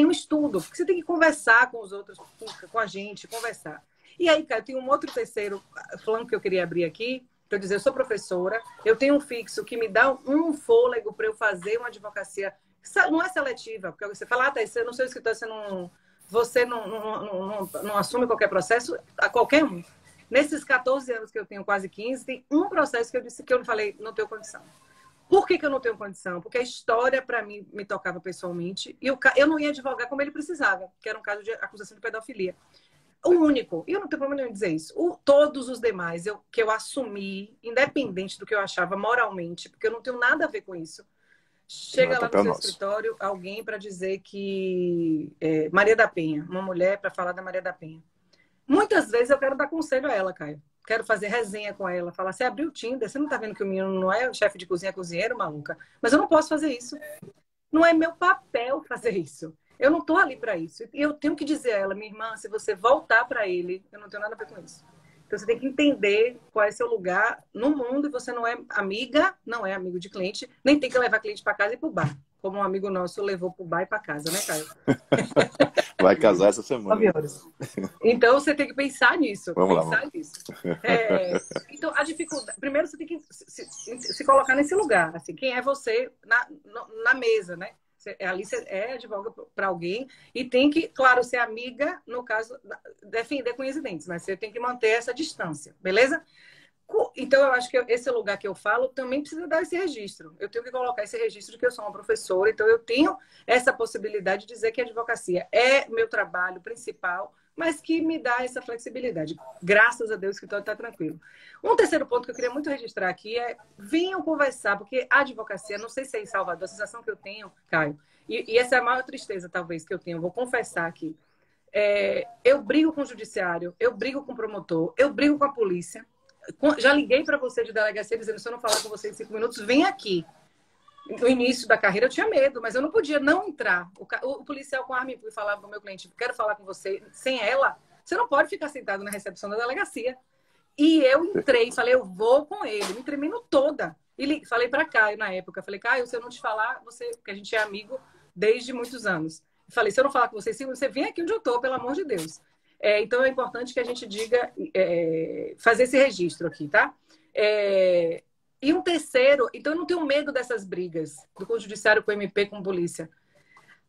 estudo. Porque você tem que conversar com os outros, com a gente, conversar. E aí, cara, tem um outro terceiro flanco que eu queria abrir aqui. Para eu dizer, eu sou professora, eu tenho um fixo que me dá um fôlego para eu fazer uma advocacia. Não é seletiva, porque você fala, Thaís, eu não sou escritor, você não assume qualquer processo, a qualquer um. Nesses 14 anos que eu tenho, quase 15, tem um processo que eu disse que eu falei, não tenho condição. Por que eu não tenho condição? Porque a história, para mim, me tocava pessoalmente e eu não ia advogar como ele precisava, que era um caso de acusação de pedofilia. O único, e eu não tenho problema nenhum em dizer isso, todos os demais que eu assumi, independente do que eu achava moralmente, porque eu não tenho nada a ver com isso, chega lá no seu escritório alguém para dizer que Maria da Penha, uma mulher para falar da Maria da Penha. Muitas vezes eu quero dar conselho a ela, Caio. Quero fazer resenha com ela, falar, você abriu o Tinder, você não tá vendo que o menino não é chefe de cozinha, é cozinheiro, maluca? Mas eu não posso fazer isso. Não é meu papel fazer isso. Eu não tô ali para isso. E eu tenho que dizer a ela, minha irmã, se você voltar para ele, eu não tenho nada a ver com isso. Então você tem que entender qual é seu lugar no mundo e você não é amiga, não é amigo de cliente, nem tem que levar cliente para casa e pro bar. Como um amigo nosso levou pro bar e para casa, né, Caio?
Vai casar essa semana.
9 horas. Então, você tem que pensar nisso.
Vamos
pensar
lá.
nisso. Então, a dificuldade... Primeiro, você tem que se colocar nesse lugar. Assim, quem é você na mesa, né? Ali você advoga para alguém e tem que, claro, ser amiga, no caso, defender com os dentes, mas você tem que manter essa distância, beleza? Então, eu acho que esse lugar que eu falo também precisa dar esse registro. Eu tenho que colocar esse registro de que eu sou uma professora, então eu tenho essa possibilidade de dizer que a advocacia é meu trabalho principal, mas que me dá essa flexibilidade. Graças a Deus, o escritório está tranquilo. Um terceiro ponto que eu queria muito registrar aqui é: venham conversar, porque a advocacia, não sei se é em Salvador, a sensação que eu tenho, Caio, e essa é a maior tristeza, talvez, que eu tenho, vou confessar aqui. Eu brigo com o judiciário, eu brigo com o promotor, eu brigo com a polícia. Já liguei para você de delegacia dizendo: se eu não falar com você em 5 minutos, vem aqui. No início da carreira eu tinha medo, mas eu não podia não entrar. O policial com a arma e falava para o meu cliente: quero falar com você. Sem ela, você não pode ficar sentado na recepção da delegacia. E eu entrei, falei: eu vou com ele, me tremendo toda. E falei para Caio na época, falei: Caio, se eu não te falar, porque a gente é amigo desde muitos anos. Falei: se eu não falar com você, você vem aqui onde eu estou, pelo amor de Deus. Então é importante que a gente diga, fazer esse registro aqui, tá? E um terceiro, então eu não tenho medo dessas brigas do judiciário com o MP, com a polícia.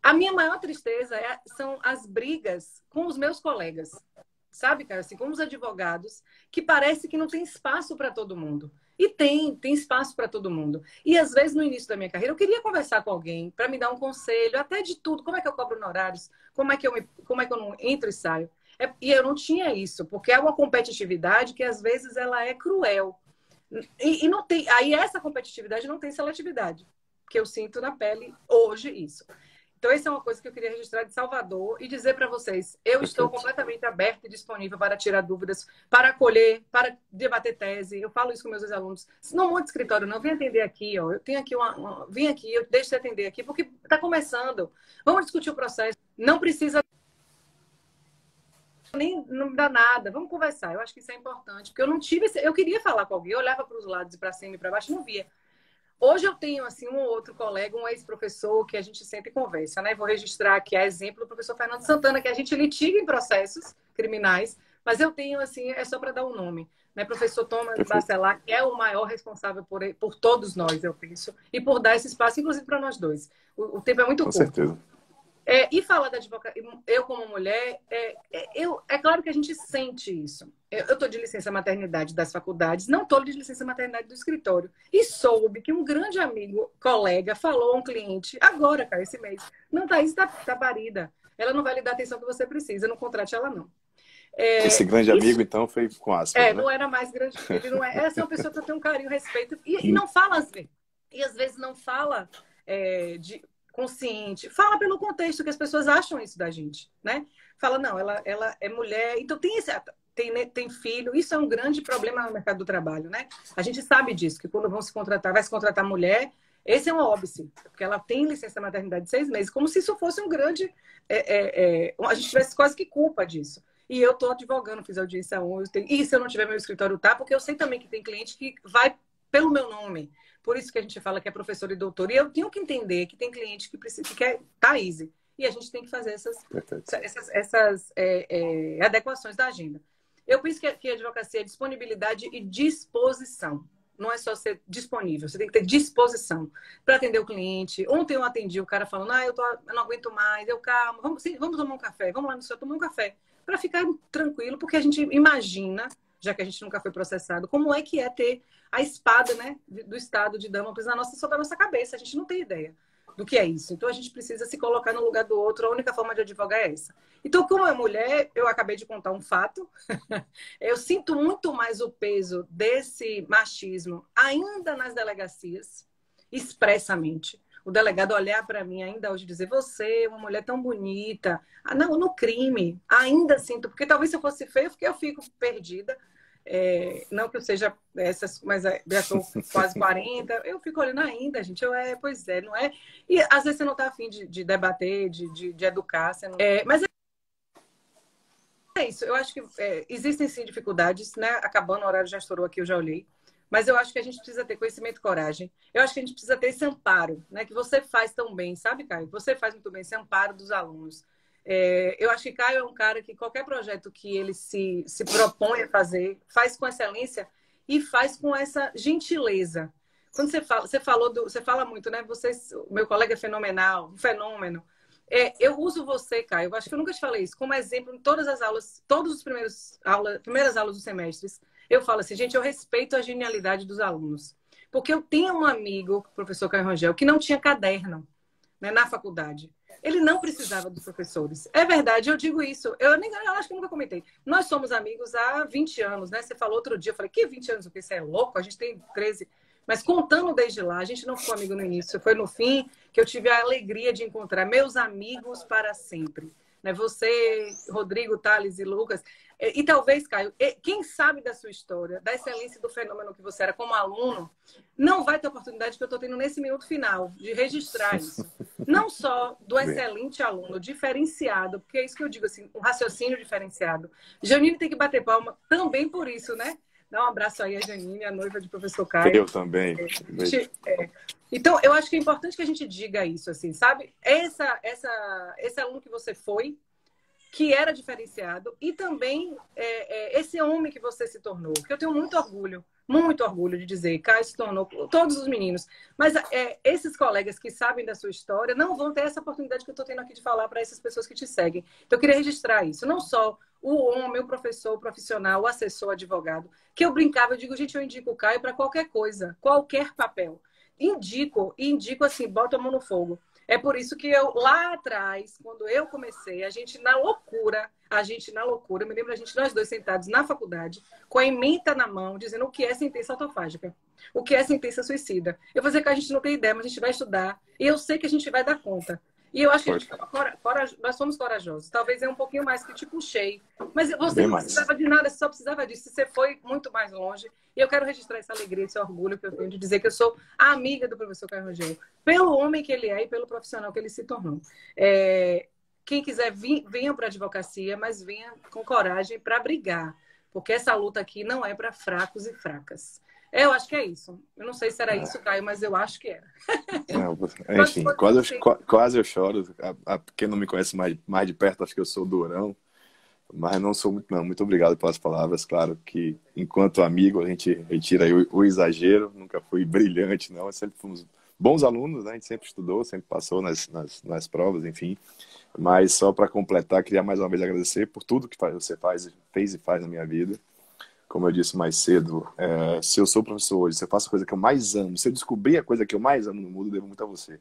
A minha maior tristeza são as brigas com os meus colegas, sabe, cara? Assim, com os advogados, que parece que não tem espaço para todo mundo. E tem espaço para todo mundo. E às vezes no início da minha carreira eu queria conversar com alguém para me dar um conselho, até de tudo, como é que eu cobro honorários, como é que eu não entro e saio. E eu não tinha isso, porque é uma competitividade que às vezes ela é cruel. E não tem, aí essa competitividade não tem seletividade, que eu sinto na pele hoje isso. Então, essa é uma coisa que eu queria registrar de Salvador e dizer para vocês: eu estou completamente aberta e disponível para tirar dúvidas, para acolher, para debater tese. Eu falo isso com meus alunos. Se não monte de escritório, não, vem atender aqui, ó. Eu tenho aqui vem aqui, eu deixo você atender aqui, porque está começando. Vamos discutir o processo. Não precisa nem não dá nada, vamos conversar. Eu acho que isso é importante, porque eu não tive, eu queria falar com alguém, eu olhava para os lados e para cima e para baixo, não via. Hoje eu tenho assim um outro colega, um ex-professor que a gente sempre conversa, né? Vou registrar aqui a exemplo do professor Fernando Santana, que a gente litiga em processos criminais, mas eu tenho assim, é só para dar um nome, né? Professor Thomas Bacelar, que é o maior responsável por todos nós, eu penso, e por dar esse espaço, inclusive para nós dois. O tempo é muito curto.
Com certeza.
E falar da advocacia, eu como mulher, é claro que a gente sente isso. Eu estou de licença maternidade das faculdades, não estou de licença maternidade do escritório. E soube que um grande amigo, colega, falou a um cliente, agora, cara, esse mês: não, Thaís está parida. Ela não vai lhe dar a atenção que você precisa, não contrate ela, não.
Esse grande amigo, então, foi com aspas, né?
Não era mais grande. Ele não é. Essa é uma pessoa que eu tenho um carinho, respeito. E não fala às vezes. E às vezes não fala de consciente. Fala pelo contexto que as pessoas acham isso da gente, né? Fala: não, ela é mulher, então tem filho. Isso é um grande problema no mercado do trabalho, né? A gente sabe disso, que quando vai se contratar mulher, esse é um óbice, porque ela tem licença maternidade de 6 meses, como se isso fosse um grande... a gente tivesse quase que culpa disso. E eu estou advogando, fiz audiência ontem. E se eu não tiver meu escritório, tá? Porque eu sei também que tem cliente que vai pelo meu nome. Por isso que a gente fala que é professor e doutor. E eu tenho que entender que tem cliente que precisa, que quer Thaís. E a gente tem que fazer essas adequações da agenda. Eu penso que a advocacia é disponibilidade e disposição. Não é só ser disponível, você tem que ter disposição para atender o cliente. Ontem eu atendi o cara falando: eu não aguento mais, calma, vamos tomar um café, vamos lá no seu tomar um café, para ficar tranquilo, porque a gente imagina, já que a gente nunca foi processado, como é que é ter a espada, né, do Estado de Damocles sobre a nossa cabeça. A gente não tem ideia do que é isso. Então a gente precisa se colocar no lugar do outro. A única forma de advogar é essa. Então, como é mulher, eu acabei de contar um fato. Eu sinto muito mais o peso desse machismo ainda nas delegacias, expressamente. O delegado olhar para mim ainda hoje e dizer: você é uma mulher tão bonita. Não, no crime, ainda sinto. Porque talvez se eu fosse feia, eu fico perdida. Não que eu seja essas, mas já estou quase 40, eu fico olhando ainda, gente. Pois é, não é? E às vezes você não está afim de debater, de educar. Você não... mas é isso. Eu acho que existem sim dificuldades, né? Acabando, o horário já estourou aqui, eu já olhei. Mas eu acho que a gente precisa ter conhecimento e coragem. Eu acho que a gente precisa ter esse amparo, né? Que você faz tão bem, sabe, Caio? Você faz muito bem esse amparo dos alunos. Eu acho que Caio é um cara que qualquer projeto que ele se propõe a fazer, faz com excelência e faz com essa gentileza. Quando você fala muito, né? O meu colega é fenomenal, um fenômeno. Eu uso você, Caio, eu acho que eu nunca te falei isso, como exemplo em todas as aulas, primeiras aulas dos semestres. Eu falo assim, gente, eu respeito a genialidade dos alunos. Porque eu tinha um amigo, o professor Caio Rangel, que não tinha caderno, né, na faculdade. Ele não precisava dos professores. É verdade, eu digo isso. Eu acho que eu nunca comentei. Nós somos amigos há 20 anos, né? Você falou outro dia, eu falei, que 20 anos? O que você é louco? A gente tem 13. Mas contando desde lá, a gente não ficou amigo no início. Foi no fim que eu tive a alegria de encontrar meus amigos para sempre. Né? Você, Rodrigo, Thales e Lucas. E talvez, Caio, quem sabe da sua história, da excelência do fenômeno que você era como aluno, não vai ter a oportunidade que eu estou tendo nesse minuto final de registrar isso. Não só do excelente aluno, diferenciado, porque é isso que eu digo, assim, um raciocínio diferenciado. Janine tem que bater palma também por isso, né? Dá um abraço aí a Janine, a noiva de professor Caio.
Eu também.
Então, eu acho que é importante que a gente diga isso, assim, sabe? Esse aluno que você foi, que era diferenciado, e também esse homem que você se tornou, que eu tenho muito orgulho de dizer, Caio se tornou, todos os meninos, mas esses colegas que sabem da sua história não vão ter essa oportunidade que eu estou tendo aqui de falar para essas pessoas que te seguem. Então, eu queria registrar isso, não só o homem, o professor, o profissional, o assessor, o advogado, que eu brincava, eu digo, gente, eu indico o Caio para qualquer coisa, qualquer papel. Indico assim, boto a mão no fogo. É por isso que eu, lá atrás, quando eu comecei, a gente na loucura, eu me lembro a gente, nós dois sentados na faculdade, com a ementa na mão, dizendo o que é sentença autofágica, o que é sentença suicida. Eu vou dizer que a gente não tem ideia, mas a gente vai estudar, e eu sei que a gente vai dar conta. E eu acho que nós somos corajosos. Talvez é um pouquinho mais que te puxei. Mas você não precisava de nada, você só precisava disso. Você foi muito mais longe. E eu quero registrar essa alegria, esse orgulho que eu tenho de dizer que eu sou a amiga do professor Caio Rangel. Pelo homem que ele é e pelo profissional que ele se tornou. Quem quiser, venha para a advocacia, mas venha com coragem para brigar. Porque essa luta aqui não é para fracos e fracas. Eu acho que é isso. Eu não sei se era isso, Caio, mas eu acho que era.
Enfim, quase eu choro. Quem não me conhece mais de perto, acho que eu sou durão. Mas não sou muito, não. Muito obrigado pelas palavras. Claro que, enquanto amigo, a gente retira aí o exagero. Nunca fui brilhante, não. Sempre fomos bons alunos, né? A gente sempre estudou, sempre passou nas provas, enfim. Mas só para completar, queria mais uma vez agradecer por tudo que você fez e faz na minha vida. Como eu disse mais cedo, se eu sou professor hoje, se eu faço a coisa que eu mais amo, se eu descobrir a coisa que eu mais amo no mundo, eu devo muito a você.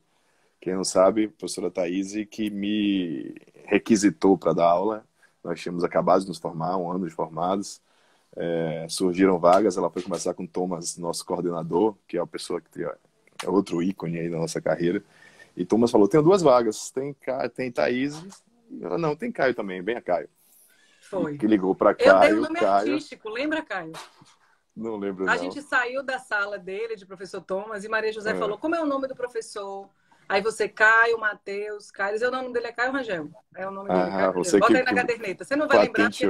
Quem não sabe, a professora Thaís, que me requisitou para dar aula. Nós tínhamos acabado de nos formar, 1 ano de formados. Surgiram vagas, ela foi conversar com o Thomas, nosso coordenador, que é a pessoa que é outro ícone aí da nossa carreira. E Thomas falou, tenho 2 vagas, tem Thaís, não, tem Caio também, venha Caio.
Foi.
Que ligou para Caio.
Eu dei o nome artístico, lembra, Caio?
Não lembro,
A gente saiu da sala dele, de professor Thomas, e Maria José falou, como é o nome do professor? Aí você, Caio, Matheus, Caio. O nome dele é Caio Rangel. É o nome dele, Caio Rangel. Bota aí na caderneta. Você não vai lembrar, porque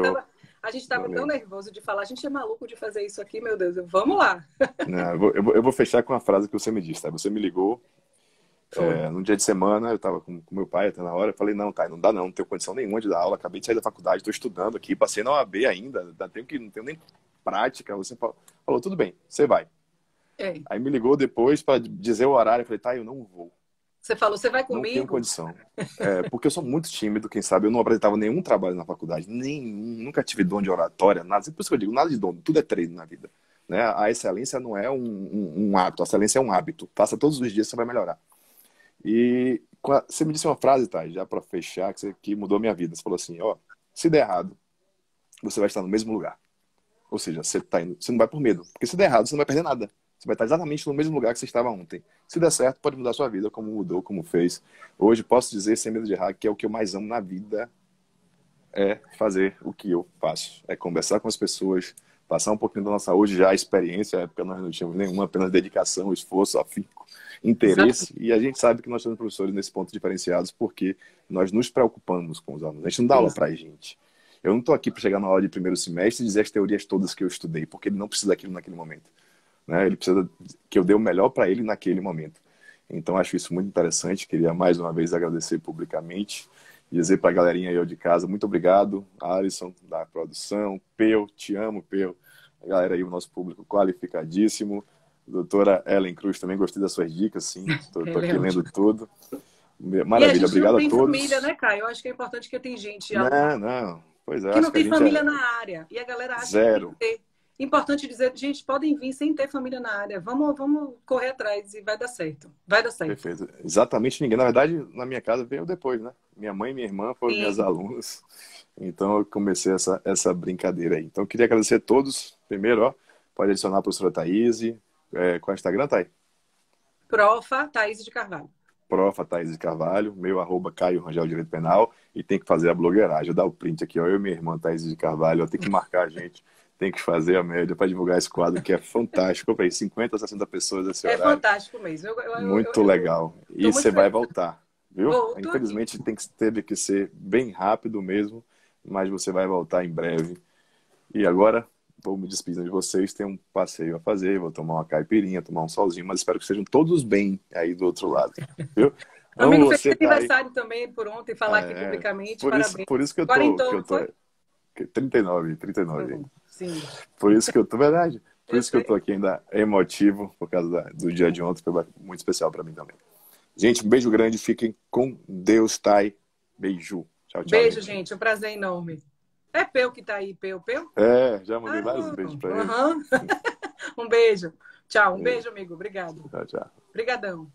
a gente estava tão nervoso de falar. A gente é maluco de fazer isso aqui, meu Deus. Vamos lá.
Não, eu vou fechar com a frase que você me disse, tá? Você me ligou. Num dia de semana, eu estava com meu pai até na hora, eu falei, não, tá, não dá não tenho condição nenhuma de dar aula, acabei de sair da faculdade, estou estudando aqui, passei na OAB ainda, não tenho nem prática. Você falou, tudo bem, você vai. Aí me ligou depois para dizer o horário, eu falei, tá, eu não vou.
Você falou, você vai comigo?
Não tenho condição. Porque eu sou muito tímido, quem sabe, eu não apresentava nenhum trabalho na faculdade, nunca tive dom de oratória, nada, por isso que eu digo, nada de dom, tudo é treino na vida. Né? A excelência não é um hábito, a excelência é um hábito, faça todos os dias, você vai melhorar. E você me disse uma frase, tá, já para fechar, que mudou a minha vida. Você falou assim, se der errado, você vai estar no mesmo lugar. Ou seja, você não vai por medo. Porque se der errado, você não vai perder nada. Você vai estar exatamente no mesmo lugar que você estava ontem. Se der certo, pode mudar a sua vida, como mudou, como fez. Hoje, posso dizer, sem medo de errar, que é o que eu mais amo na vida, é fazer o que eu faço. É conversar com as pessoas, passar um pouquinho da nossa saúde, já a experiência, porque nós não tínhamos nenhuma, apenas dedicação, esforço, afinco, interesse. Exato. E a gente sabe que nós somos professores nesse ponto diferenciados porque nós nos preocupamos com os alunos. A gente não dá aula pra gente. Eu não estou aqui para chegar na aula de primeiro semestre e dizer as teorias todas que eu estudei, porque ele não precisa daquilo naquele momento. Né? Ele precisa que eu dê o melhor para ele naquele momento. Então, acho isso muito interessante. Queria mais uma vez agradecer publicamente e dizer para a galerinha aí de casa, muito obrigado. Alisson, da produção, Peu, te amo, Peu. A galera aí, o nosso público qualificadíssimo. Doutora Ellen Cruz, também gostei das suas dicas, sim. Estou aqui lendo tudo. Maravilha, obrigado a todos. E a gente não tem
família, né, Caio? Eu acho que é importante que tem gente
não. Pois é,
que não tem família na área. E a galera acha
zero.
que tem que ter. Importante dizer, gente, podem vir sem ter família na área. Vamos correr atrás e vai dar certo. Vai dar certo.
Perfeito. Exatamente ninguém. Na verdade, na minha casa veio depois, né? Minha mãe e minha irmã foram minhas
Sim.
alunas. Então eu comecei essa brincadeira aí. Então eu queria agradecer a todos. Primeiro, ó, pode adicionar a professora Thaís. Qual é o Instagram, Thay?
Profa, Thaís de Carvalho.
Profa Thaís de Carvalho, meu @, Caio Rangel Direito Penal, e tem que fazer a blogueiragem. Dar o print aqui, ó, eu e minha irmã Thaís de Carvalho, ó, tem que marcar a gente, tem que fazer a média para divulgar esse quadro que é fantástico. Eu falei, 50, 60 pessoas nesse
É
horário.
fantástico mesmo.
Muito legal.
Tô
E
muito
você vai
feliz.
voltar, viu?
Volto aqui.
Infelizmente teve que ser bem rápido mesmo, mas você vai voltar em breve. E agora, vou me despedindo de vocês. Tem um passeio a fazer, vou tomar uma caipirinha, tomar um solzinho, mas espero que sejam todos bem aí do outro lado, viu? Amo
Amigo, feliz
você, Thay.
aniversário também por ontem, falar aqui publicamente. Parabéns.
Por isso que
Quarentou,
eu
não
tô
foi?
39 ainda.
Sim.
Por isso que eu tô, verdade. Por
Eu
isso que eu tô
sei.
aqui ainda emotivo, por causa do dia de ontem, foi muito especial para mim também. Gente, um beijo grande, fiquem com Deus, Thay. Beijo. Tchau, tchau,
Beijo,
gente.
gente. Um prazer enorme. É Peu que tá aí, Peu, Peu?
Já mandei
Ah,
vários beijos para ele.
aham. Um beijo. Tchau. Um
Beijo.
beijo, amigo. Obrigado.
Tchau, tchau.
Obrigadão.